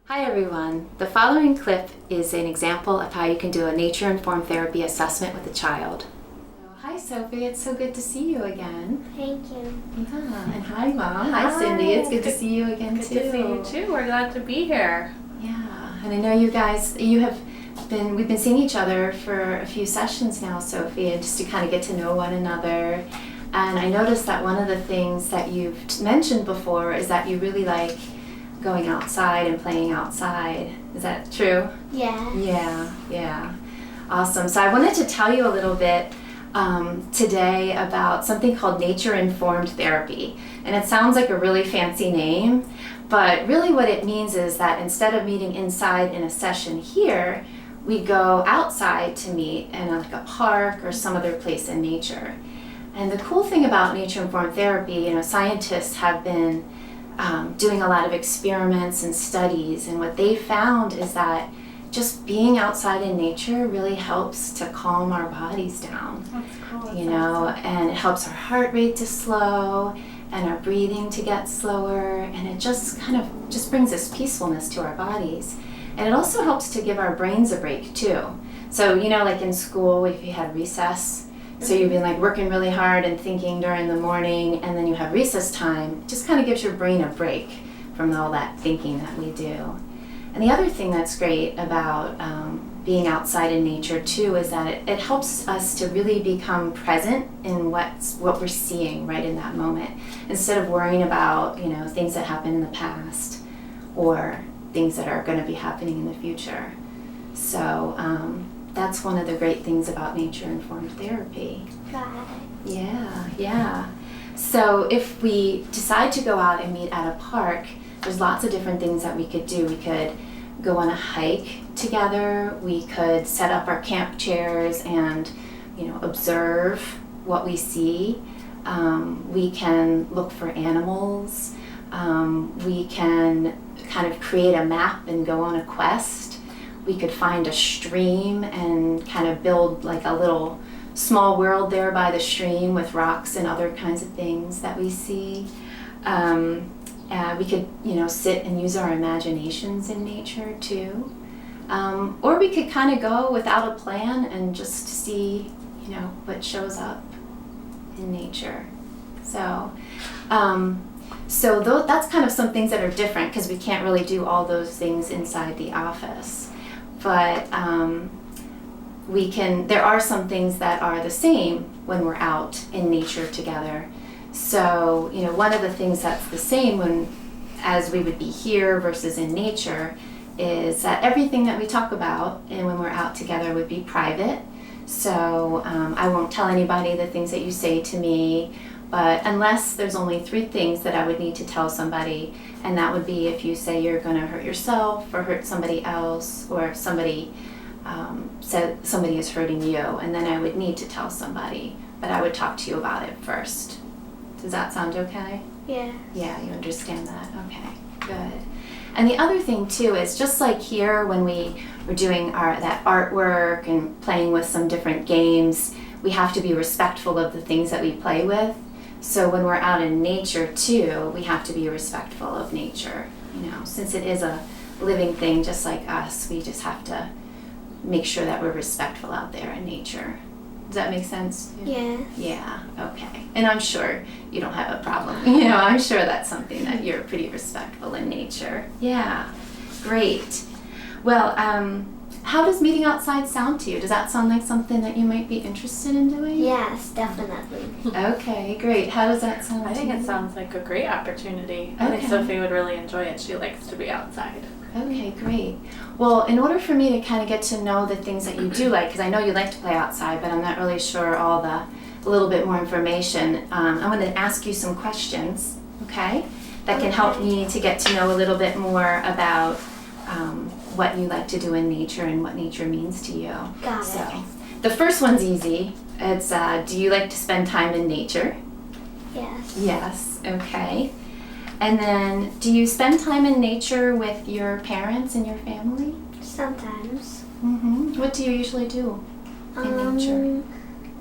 Hi everyone. The following clip is an example of how you can do a nature-informed therapy assessment with a child. Hi Sophie, it's so good to see you again. Thank you. Yeah, and hi Mom. Hi Cindy, it's good to see you again too. Good to see you too. We're glad to be here. Yeah, and I know you guys, we've been seeing each other for a few sessions now, Sophie, and just to kind of get to know one another. And I noticed that one of the things that you've mentioned before is that you really like going outside and playing outside. Is that true? Yeah. Yeah. Awesome. So I wanted to tell you a little bit today about something called nature-informed therapy. And it sounds like a really fancy name, but really what it means is that instead of meeting inside in a session here, we go outside to meet in like a park or some other place in nature. And the cool thing about nature-informed therapy, scientists have been doing a lot of experiments and studies, and what they found is that just being outside in nature really helps to calm our bodies down. That's cool. And it helps our heart rate to slow and our breathing to get slower, and it just just brings this peacefulness to our bodies. And it also helps to give our brains a break too. So like in school, if you had recess, so you've been like working really hard and thinking during the morning, and then you have recess time, it just kind of gives your brain a break from all that thinking that we do. And the other thing that's great about being outside in nature too is that it helps us to really become present in what we're seeing right in that moment, instead of worrying about things that happened in the past or things that are going to be happening in the future. So that's one of the great things about nature-informed therapy. Got it. Yeah. So if we decide to go out and meet at a park, there's lots of different things that we could do. We could go on a hike together. We could set up our camp chairs and, observe what we see. We can look for animals. We can kind of create a map and go on a quest. We could find a stream and kind of build like a little small world there by the stream with rocks and other kinds of things that we see. We could, sit and use our imaginations in nature too. Or we could kind of go without a plan and just see, what shows up in nature. So that's kind of some things that are different because we can't really do all those things inside the office. But there are some things that are the same when we're out in nature together. So, one of the things that's the same as we would be here versus in nature is that everything that we talk about and when we're out together would be private. So I won't tell anybody the things that you say to me, but unless there's only 3 things that I would need to tell somebody, and that would be if you say you're going to hurt yourself or hurt somebody else, or if somebody said somebody is hurting you, and then I would need to tell somebody, but I would talk to you about it first. Does that sound okay? Yeah. Yeah, you understand that. Okay, good. And the other thing too is just like here when we were doing that artwork and playing with some different games, we have to be respectful of the things that we play with. So when we're out in nature too, we have to be respectful of nature. Since it is a living thing just like us, we just have to make sure that we're respectful out there in nature. Does that make sense? Yeah. Yeah, okay. And I'm sure you don't have a problem. I'm sure that's something that you're pretty respectful in nature. Yeah, great. Well, how does meeting outside sound to you? Does that sound like something that you might be interested in doing? Yes, definitely. Okay, great. How does that sound I to think you? it sounds like a great opportunity. I think Okay. Sophie would really enjoy it. She likes to be outside. Okay, great. Well, in order for me to kind of get to know the things that you do like, because I know you like to play outside, but I'm not really sure a little bit more information, I'm going to ask you some questions, okay, that can help me to get to know a little bit more about what you like to do in nature and what nature means to you. Got it. So, the first one's easy. It's, do you like to spend time in nature? Yes. Yes, okay. And then, do you spend time in nature with your parents and your family? Sometimes. What do you usually do in nature?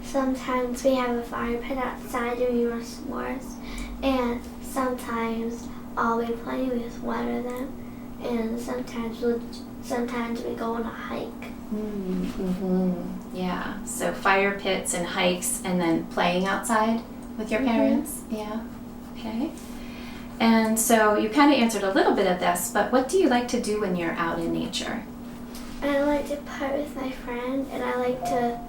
Sometimes we have a fire pit outside and we roast s'mores. And sometimes all we play with water them. and sometimes we go on a hike. Mm-hmm. Yeah. So fire pits and hikes, and then playing outside with your parents. Yeah. Okay. And so you kind of answered a little bit of this, but what do you like to do when you're out in nature? I like to play with my friend, and I like to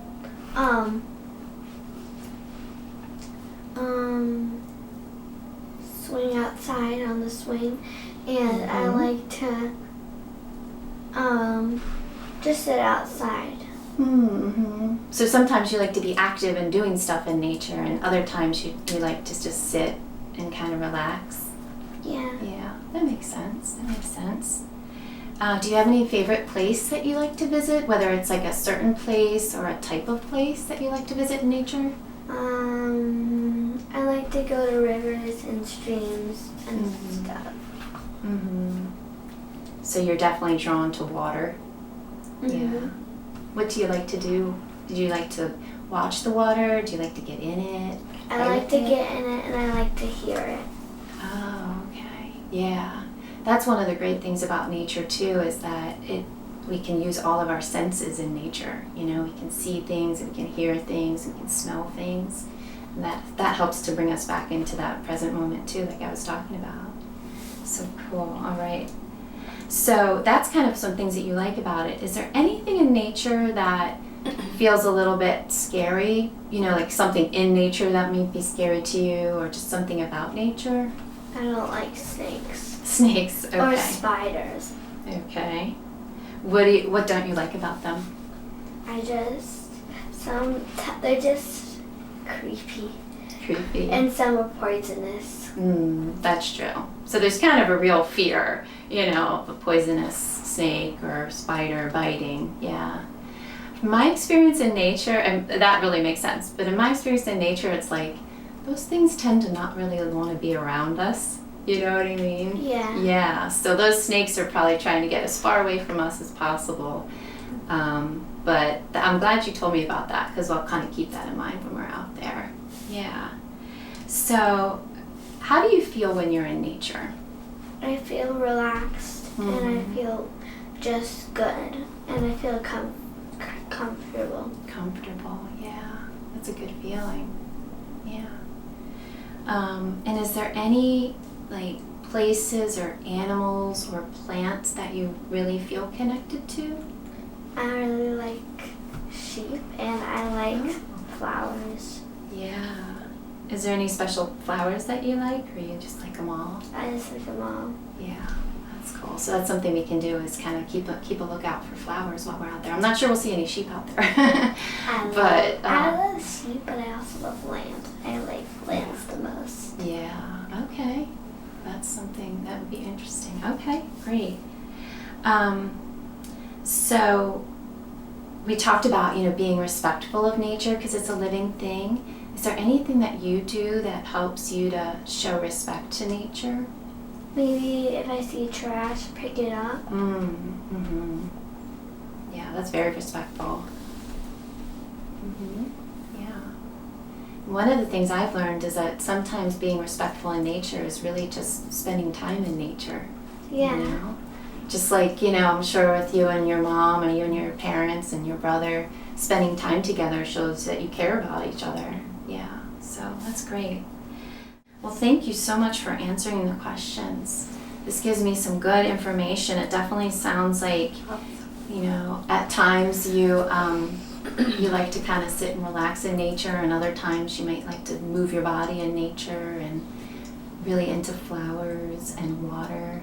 swing outside on the swing, and I like to just sit outside. Mm-hmm. So sometimes you like to be active and doing stuff in nature, and other times you like to just sit and kind of relax. Yeah. Yeah, that makes sense. That makes sense. Do you have any favorite place that you like to visit, whether it's like a certain place or a type of place that you like to visit in nature? I like to go to rivers and streams and stuff. Mm-hmm. So you're definitely drawn to water. Yeah. What do you like to do? Do you like to watch the water? Do you like to get in it? I like to get in it, and I like to hear it. Oh, okay. Yeah. That's one of the great things about nature too, is that we can use all of our senses in nature. You know, we can see things, and we can hear things, and we can smell things. And that helps to bring us back into that present moment too, like I was talking about. So cool. All right. So that's kind of some things that you like about it. Is there anything in nature that feels a little bit scary? You know, like something in nature that might be scary to you, or just something about nature? I don't like snakes. Snakes, okay. Or spiders. Okay. What don't you like about them? They're just creepy. Creepy. And some are poisonous. That's true. So there's kind of a real fear, you know, of a poisonous snake or spider biting. Yeah. From my experience in nature, and that really makes sense, but in my experience in nature, it's like those things tend to not really want to be around us. You know what I mean? Yeah. Yeah. So those snakes are probably trying to get as far away from us as possible. But I'm glad you told me about that, because I'll kind of keep that in mind when we're out there. Yeah. So how do you feel when you're in nature? I feel relaxed, and I feel just good, and I feel comfortable. Comfortable, yeah. That's a good feeling. Yeah. And is there any like places or animals or plants that you really feel connected to? I really like sheep, and I like flowers. Yeah. Is there any special flowers that you like, or you just like them all? I just like them all. Yeah, that's cool. So that's something we can do, is kind of keep a lookout for flowers while we're out there. I'm not sure we'll see any sheep out there. I love sheep, but I also love lambs. I like lambs the most. Yeah, okay. That's something that would be interesting. Okay, great. So we talked about, you know, being respectful of nature because it's a living thing. Is there anything that you do that helps you to show respect to nature? Maybe if I see trash, pick it up. Yeah, that's very respectful. Yeah. One of the things I've learned is that sometimes being respectful in nature is really just spending time in nature. Yeah. You know? Just like, you know, I'm sure with you and your mom, or you and your parents and your brother, spending time together shows that you care about each other. Yeah, so that's great. Well, thank you so much for answering the questions. This gives me some good information. It definitely sounds like, you know, at times you you like to kind of sit and relax in nature, and other times you might like to move your body in nature, and really into flowers and water.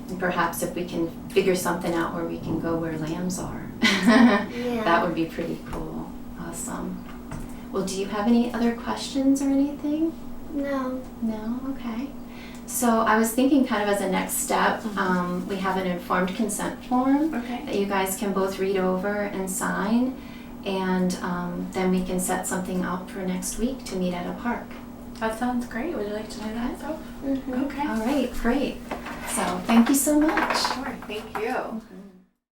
And perhaps if we can figure something out where we can go where lambs are, that would be pretty cool. Awesome. Well, do you have any other questions or anything? No. No? Okay. So I was thinking kind of as a next step, we have an informed consent form that you guys can both read over and sign, and then we can set something up for next week to meet at a park. That sounds great. Would you like to do that? Mm-hmm. Okay. All right, great. So thank you so much. Sure. Thank you.